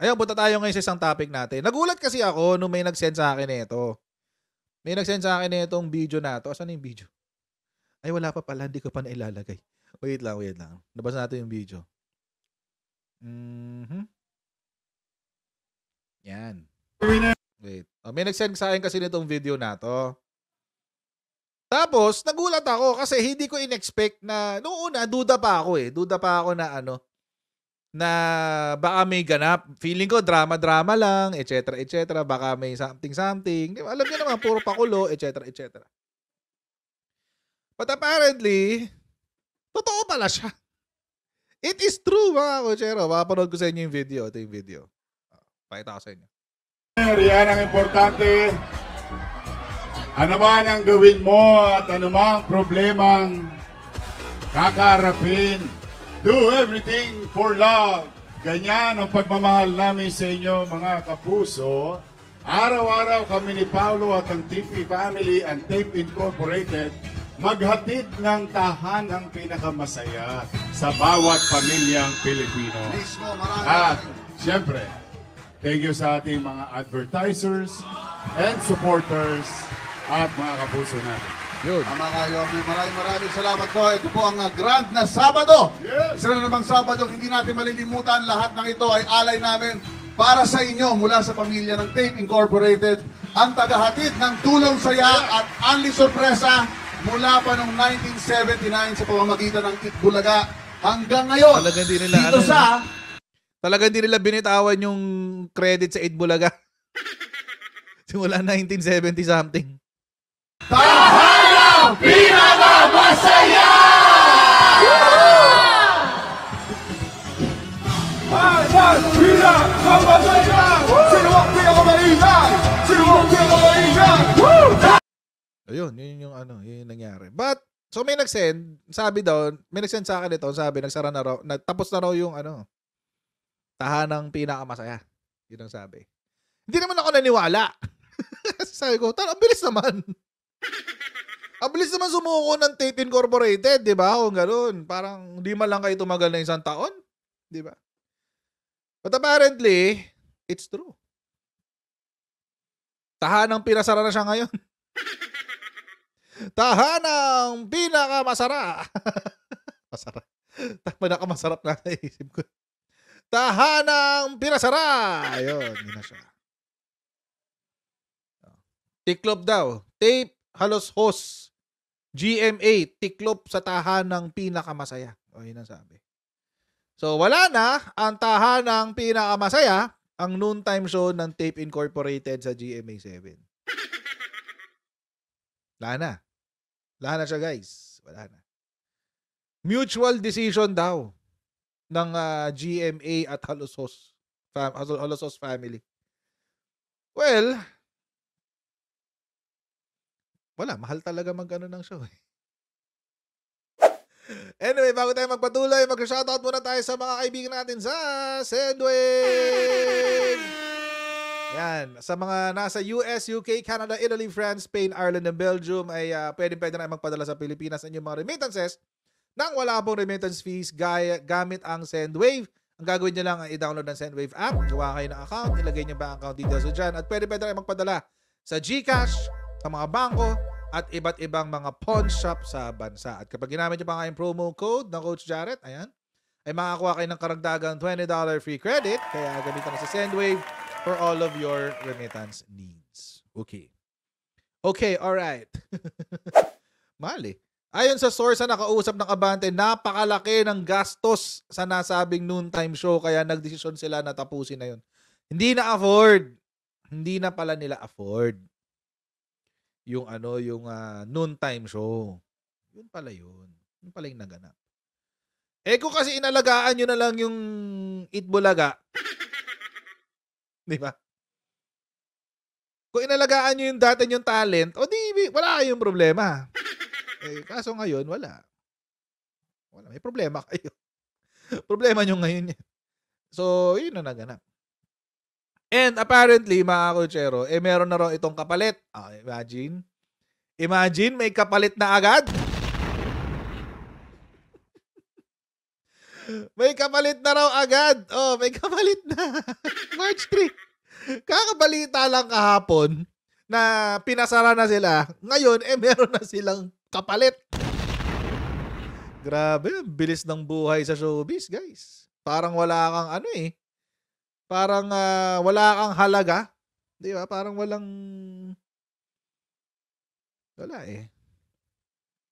Ayun, punta tayo ngayon sa isang topic natin. Nagulat kasi ako nung may nag-send sa akin nito. May nag-send sa akin nitong video na to. Asan yung video? Ay, wala pa pala. Hindi ko pa nailalagay. Wait lang. Nabasa natin yung video. Yan. Wait. May nag-send sa akin kasi nitong video na to. Tapos, nagulat ako kasi hindi ko in-expect na, noong una, duda pa ako na na baka may ganap. Feeling ko, drama-drama lang, etc. Baka may something. Alam niyo naman, puro pakulo, etc. But apparently, totoo pala siya. It is true, mga kochero. Mapapanood ko sa inyo yung video. Ito yung video. Pakita ko sa inyo. Yan ang importante. Ano man ang gawin mo at anumang problemang kakaharapin, do everything for love. Ganyan ang pagmamahal namin sa inyo, mga kapuso. Araw-araw kami ni Paulo at ang TP Family and Tape Incorporated maghatid ng tahanang pinakamasaya sa bawat pamilyang Pilipino. At siyempre, thank you sa ating mga advertisers and supporters at mga kapuso natin. Yun. Mga kayomi, maraming salamat po. Ito po ang grand na Sabado. Yes. Isa na namang Sabado, hindi natin malilimutan. Lahat ng ito ay alay namin para sa inyo mula sa pamilya ng Tape Incorporated. Ang tagahatid ng tulong saya at anli sorpresa mula pa noong 1979 sa pamamagitan ng Itbulaga hanggang ngayon. Talagang di nila, dito talagang di nila binitawan yung credit sa Itbulaga. Simula 1970 something. Tahanang pinakamasaya! Tahanang pinakamasaya! Sino ang pinakamaingay? Sino ang pinakamaingay? Ayun, yun yung nangyari. But, so may nag-send, sabi daw, may nag-send sa akin ito, sabi, nagsara na raw, tapos na raw yung tahanang pinakamasaya. Yun ang sabi. Hindi naman ako naniwala. Sabi ko, ang bilis naman. Ang bilis naman sumuko ng Tape Incorporated, di ba? Kung gano'n. Parang di man lang kayo tumagal na isang taon. Di ba? But apparently, it's true. Tahanang pinasara na siya ngayon. Tahanang pinakamasara. Masara. Pinakamasarap na naisip ko. Tahanang pinasara. Ayun, yun na siya. Tiklop daw. Tape, halos host. GMA, tiklop sa tahanang pinakamasaya. O, yun ang sabi. So, wala na ang tahanang pinakamasaya, ang noontime show ng Tape Incorporated sa GMA 7. Wala na. Wala na siya, guys. Wala na. Mutual decision daw ng GMA at Halos Host family. Well, wala, mahal talaga mag-ano ng show. Anyway, bago tayo magpatuloy, mag-shoutout muna tayo sa mga kaibigan natin sa Sendwave! Yan, sa mga nasa US, UK, Canada, Italy, France, Spain, Ireland, and Belgium ay pwede na magpadala sa Pilipinas ng inyong mga remittances nang wala pong remittance fees gamit ang Sendwave. Ang gagawin nyo lang ay i-download ng Sendwave app, gawa kayo ng account, ilagay nyo ba ang account details dyan, at pwede na magpadala sa GCash, sa mga bangko, at iba't ibang mga pawn shop sa bansa. At kapag ginamit nyo pa nga yung promo code ng Coach Jarrett, ayan, ay makakuha kayo ng karagdagang $20 free credit. Kaya gamitan na sa Sendwave for all of your remittance needs. Okay, alright. Mahal eh. Ayon sa source na nakausap ng Abante, napakalaki ng gastos sa nasabing noontime show kaya nagdesisyon sila na tapusin na yun. Hindi na afford. Hindi na pala nila afford yung noontime show. Yun pala yun. Yun pala yung naganap. Eh kung kasi inalagaan nyo na lang yung Itbulaga, di ba? Kung inalagaan nyo yung dati yung talent, o di, wala kayong problema. Eh, kaso ngayon, wala. May problema kayo. Problema nyo ngayon yan. So, yun na naganap. And apparently, mga kochero, meron na raw itong kapalit. Imagine. Imagine, may kapalit na agad. May kapalit na raw agad. Oh, may kapalit na. March 3. Kakabalita lang kahapon na pinasara na sila. Ngayon, meron na silang kapalit. Grabe, ang bilis ng buhay sa showbiz, guys. Parang wala kang parang wala kang halaga. Di ba? Parang wala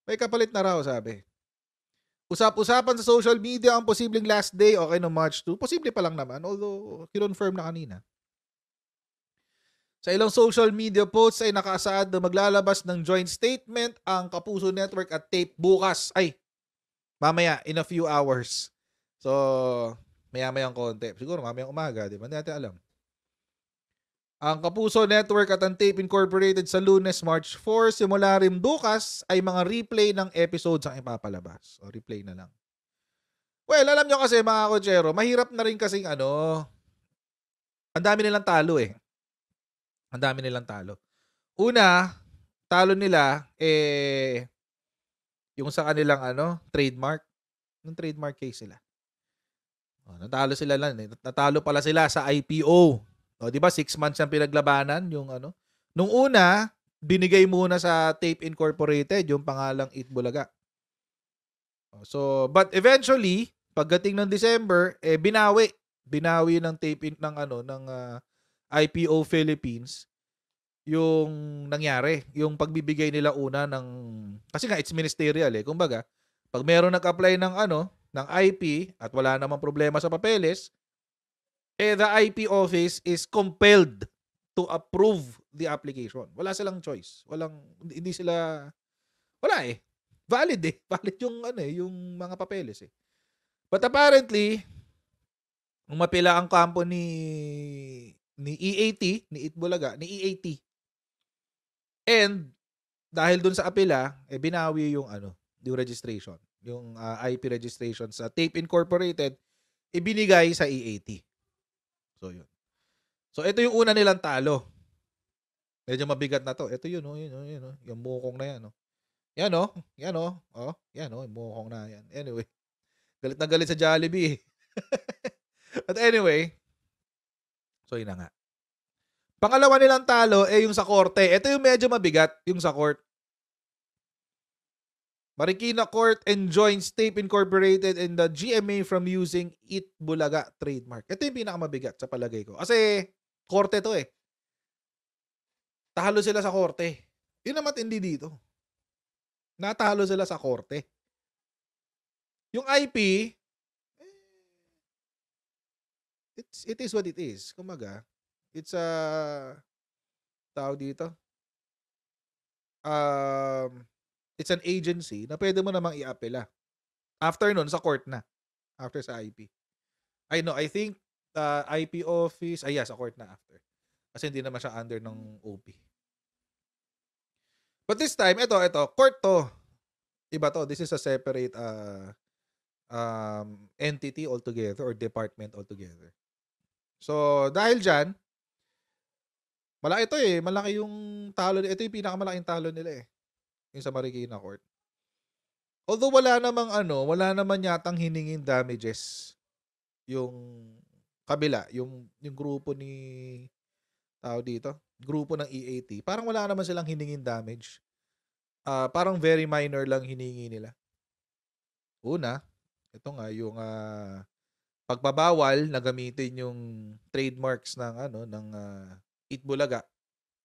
May kapalit na raw, sabi. Usap-usapan sa social media ang posibleng last day no March 2. Posible pa lang naman, although kinonfirm na kanina. Sa ilang social media posts ay nakasaad na maglalabas ng joint statement ang Kapuso Network at Tape bukas. Mamaya, in a few hours. So, maya-mayang konti. Siguro mamayang umaga, di ba? Hindi natin alam. Ang Kapuso Network at ang Tape Incorporated sa Lunes, March 4, simula rin bukas ay mga replay ng episodes ang ipapalabas. O replay na lang. Well, alam nyo kasi mga kotsero, mahirap na rin kasing ang dami nilang talo Ang dami nilang talo. Una, talo nila yung sa kanilang trademark. Yung trademark case sila. Natalo sila lang Natalo pala sila sa IPO. 'Di ba 6 months ang pinaglabanan yung Nung una, binigay muna sa Tape Incorporated yung pangalang Eat Bulaga. So, but eventually, pagdating ng December, binawi ng Tape ng IPO Philippines yung nangyari, yung pagbibigay nila una kasi nga it's ministerial kumbaga, pag meron nag-apply ng ng IP at wala namang problema sa papeles, the IP office is compelled to approve the application. Wala silang choice. Hindi sila valid valid yung mga papeles But apparently, umapila ang kampo ni EAT, ni Eat Bulaga, ni EAT. And dahil dun sa apela, binawi yung yung registration, yung IP registration sa Tape Incorporated, ibinigay sa EAT. So yun. So ito yung una nilang talo. Medyo mabigat na to. Ito yun, yung mukong na yan, Yan, yung mukong na yan. Anyway, galit na galit sa Jollibee. But anyway, so yun na nga. Pangalawa nilang talo yung sa korte. Ito yung medyo mabigat, yung sa court. Marikina Court enjoins Tape Incorporated and the GMA from using Eat Bulaga trademark. Ito yung pinakamabigat sa palagay ko. Kasi korte to Talo sila sa korte. Yun naman hindi dito. Natalo sila sa korte. Yung IP, it is what it is. Kumaga, it's tawag dito. It's an agency na pwede mo namang i-apela. After nun, sa court na. After sa IP. I think IP office, sa court na after. Kasi hindi naman siya under ng OP. But this time, ito, court to. Iba to. This is a separate entity altogether or department altogether. So, dahil dyan, malaki ito malaki yung talo. Ito yung pinakamalaking talo nila yung sa Marikina Court. Although wala naman yatang hiningin damages yung kabila, yung grupo ni grupo ng EAT. Parang wala naman silang hiningin damage. Parang very minor lang hiningi nila. Una, ito nga yung pagbabawal na gamitin yung trademarks ng Eat Bulaga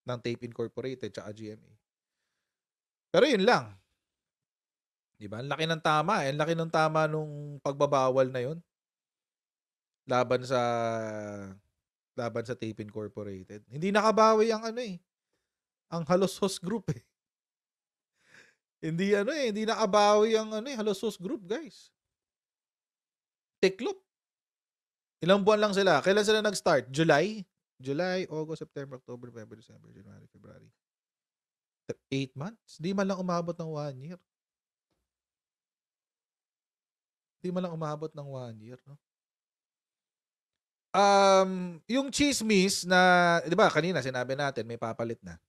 ng Tape Incorporated at GMA. Pero yun lang. 'Di ba? Ang laki ng tama, ang laki ng tama nung pagbabawal na yun. Laban sa Tape Incorporated. Hindi nakabawi ang ang Halosos Group Hindi hindi nakabawi ang Halosos Group, guys. Tiklop. Ilang buwan lang sila. Kailan sila nag-start? July, August, September, October, November, December, January, February. 8 months? Di man lang umabot ng 1 year. Di man lang umabot ng 1 year, no? Yung chismis na, di ba, kanina sinabi natin may papalit na.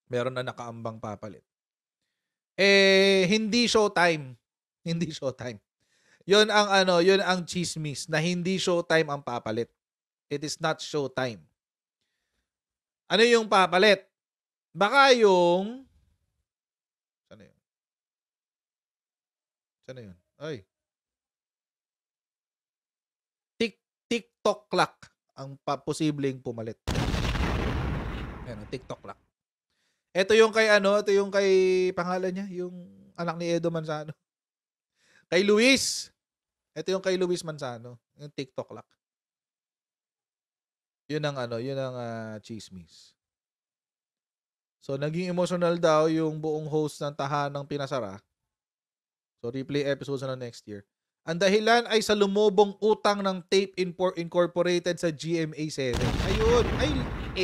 Meron na nakaambang papalit. Hindi showtime. Hindi showtime. Yun ang chismis na hindi showtime ang papalit. It is not showtime. Ano yung papalit? Baka yung... Saan na yun? Saan na yun? Ay. TikTok clock ang posibleng pumalit. Ayan, TikTok clock. Ito yung kay ito yung kay pangalan niya, yung anak ni Edo Manzano. Kay Luis. Ito yung kay Luis Manzano, yung TikTok clock. Yun ang chismis. So naging emotional daw yung buong host ng Tahanang Pinasara. So replay episodes na next year. Ang dahilan ay sa lumubong utang ng Tape Incorporated sa GMA7. Ayun, ay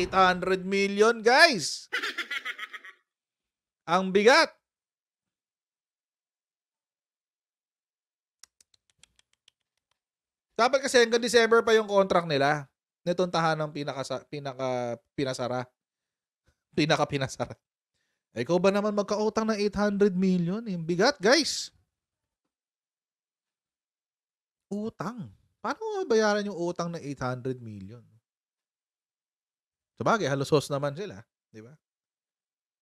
800 million, guys. Ang bigat. Dapat kasi hanggang December pa yung contract nila. Nitong Tahanang Pinasara. Ikaw ba naman magkautang ng 800 million? Yung bigat, guys. Utang. Paano bayaran yung utang ng 800 million? Sabagay, halos naman sila. Di ba?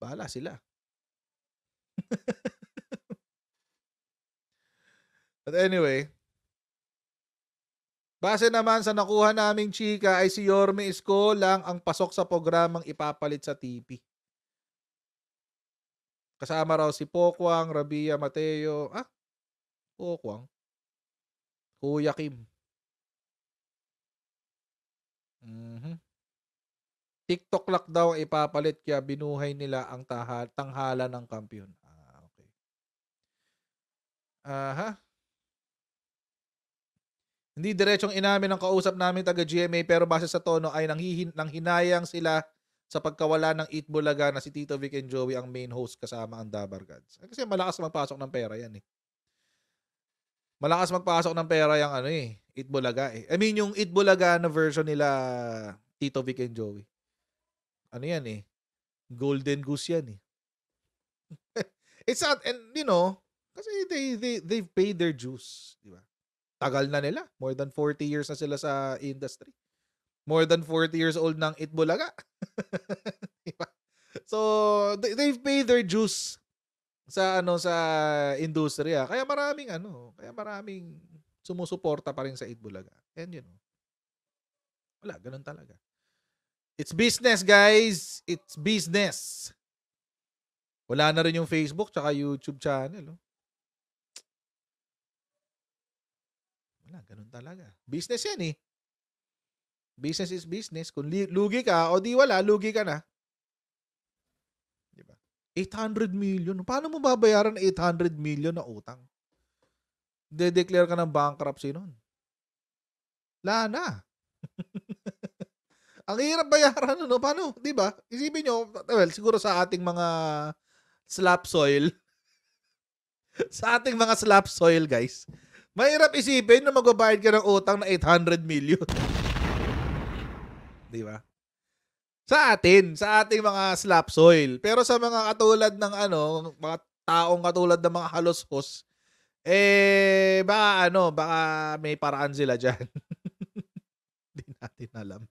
Bahala sila. But anyway, base naman sa nakuha naming chika ay si Yorme Isko lang ang pasok sa programang ipapalit sa TV. Kasama raw si Pokwang, Rabia Mateo. Pokwang. Kuya Kim. TikTok lock daw ipapalit kaya binuhay nila ang tanghala ng kampiyon. Okay. Hindi diretsong inamin ng kausap namin taga GMA pero base sa tono ay nanghinayang sila sa pagkawala ng Eat Bulaga na si Tito Vic and Joey ang main host kasama ang Dabar Gods. Kasi malakas magpasok ng pera yan eh. Malakas magpasok ng pera yung Eat Bulaga eh. I mean yung Eat Bulaga na version nila Tito Vic and Joey. Ano yan eh? Golden Goose yan eh. It's not, and kasi they've paid their dues, di ba? Tagal na nila. More than 40 years na sila sa industry. More than 40 years old ng Eat Bulaga. Diba? So, they've paid their dues sa industriya. Kaya maraming sumusuporta pa rin sa Eat Bulaga. And wala, ganun talaga. It's business, guys. It's business. Wala na rin yung Facebook tsaka YouTube channel. Ganun talaga. Business yan eh. Business is business. Kung lugi ka o di wala, lugi ka na. Diba? 800 million. Paano mo babayaran 800 million na utang? De-declare ka ng bankruptcy nun. Wala na. Ang hirap bayaran nun. Paano? Diba? Isipin nyo, siguro sa ating mga slap soil. Sa ating mga slap soil, guys. Mahirap isipin na magbabayad ka ng utang na 800 million. Di ba? Sa ating mga slap soil. Pero sa mga katulad ng mga taong katulad ng mga halos-hos, baka may paraan sila dyan. Hindi natin alam.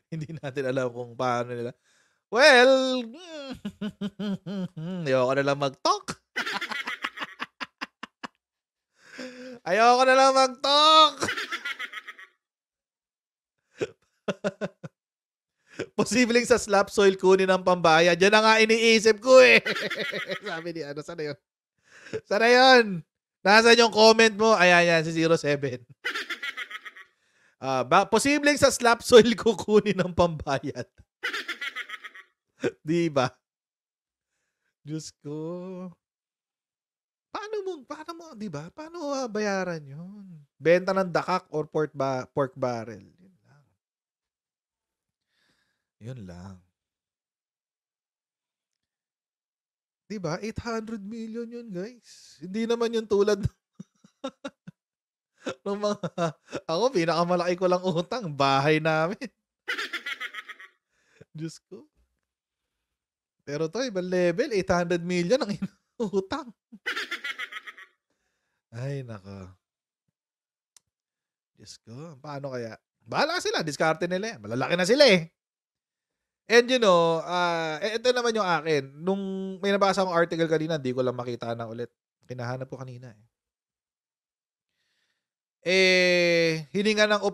Hindi natin alam kung paano nila. Well, ayoko na lang mag-talk. Ayoko na lang mag-talk. Posibleng sa slap soil kunin ang pambayad. Yan na nga iniisip ko eh. Sabi ni sana yun? Sana yun? Nasaan yung comment mo? Ayan, si 07. Posibleng sa slap soil kukunin ang pambayad. Diba? Diyos ko. Paano mo, di ba? Paano bayaran yun? Benta ng dakak or pork barrel. Yun lang. Di ba? 800 million yun, guys. Hindi naman yung tulad ng mga, ako, pinakamalaki ko lang utang, bahay namin. Diyos ko. Pero to, ibang level, 800 million ang utang. Ay, nako. Diyos ko. Paano kaya? Bahala sila, diskarte nila yan. Malalaki na sila eh. And ito naman yung akin. Nung may nabasa akong article kanina, hindi ko lang makita na ulit. Kinahanap ko kanina eh. Hininga ng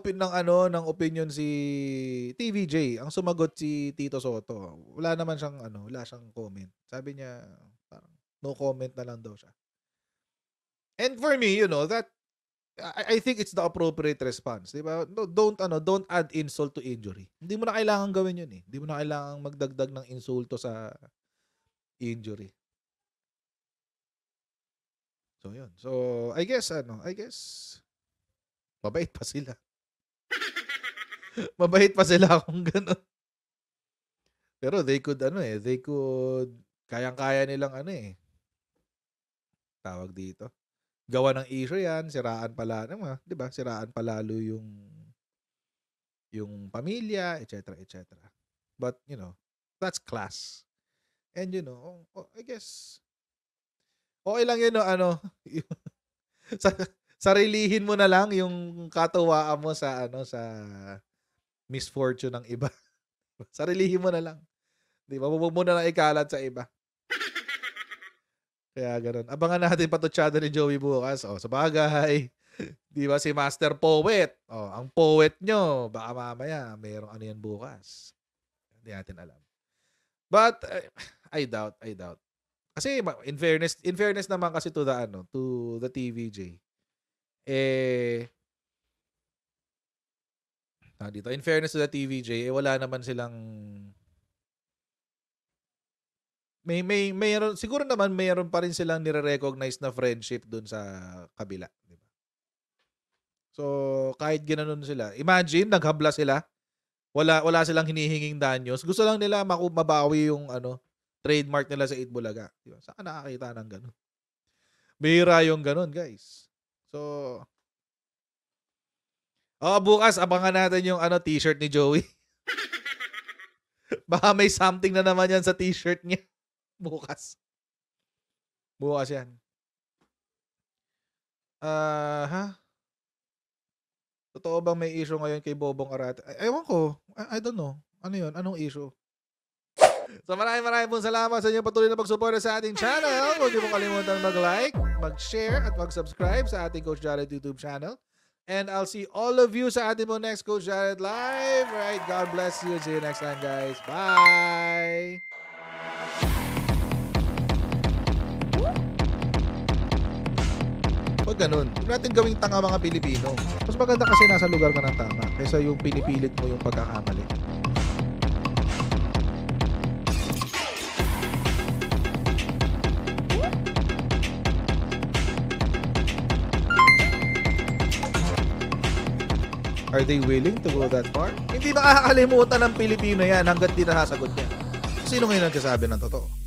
opinion si TVJ. Ang sumagot si Tito Soto. Wala naman siyang wala siyang comment. Sabi niya, parang no comment na lang daw siya. And for me, that I think it's the appropriate response, 'di ba? No, don't add insult to injury. Hindi mo na kailangan gawin 'yun eh. Hindi mo na kailangan magdagdag ng insulto sa injury. So 'yun. So I guess mabait pa sila. Mabait pa sila kung gano'n. Pero they could kayang-kaya nilang tawag dito. Gawa ng issue yan, siraan pala, 'di ba? Siraan palalo yung pamilya, etc., etc. But, that's class. And I guess okay lang sarilihin mo na lang yung katuwaan mo sa misfortune ng iba. Sarilihin mo na lang. 'Di ba? Huwag mo na lang ikalat sa iba. Kaya gano'n. Abangan natin patutsada ni Joey bukas. Sa bagay. Di ba si Master Poet? Ang poet nyo, baka mamaya mayroong yan bukas. Hindi natin alam. But, I doubt. Kasi, in fairness naman kasi to the TVJ. Dito, in fairness to the TVJ, wala naman silang mayroon siguro naman mayroon pa rin silang nire-recognize na friendship dun sa kabila, di ba? So, kahit ginanon sila, imagine naghabla sila. Wala silang hinihinging danyos. Gusto lang nila mabawi yung trademark nila sa Itbulaga, di ba? Saan ka nakakita ng ganun? Bihira yung ganun, guys. So, bukas abangan natin yung t-shirt ni Joey. Baka may something na naman yan sa t-shirt niya. Bukas yan. Totoo bang may issue ngayon kay Bobong Arate? Ewan ko. I don't know. Ano yun? Anong issue? So maraming pong salamat sa inyo patuloy na pagsuporta sa ating channel. Huwag niyo pong kalimutan mag-like, mag-share, at mag-subscribe sa ating Coach Jared YouTube channel. And I'll see all of you sa ating pong next Coach Jared Live. Right, God bless you. See you next time, guys. Bye! Huwag ganun. Huwag natin gawing tanga mga Pilipino. Mas maganda kasi nasa lugar ka ng tama kaysa yung pinipilit mo yung pagkakamali. Are they willing to go that far? Hindi makakalimutan ng Pilipino yan hanggat di nasasagot niya. Sino ngayon nagsasabi ng totoo?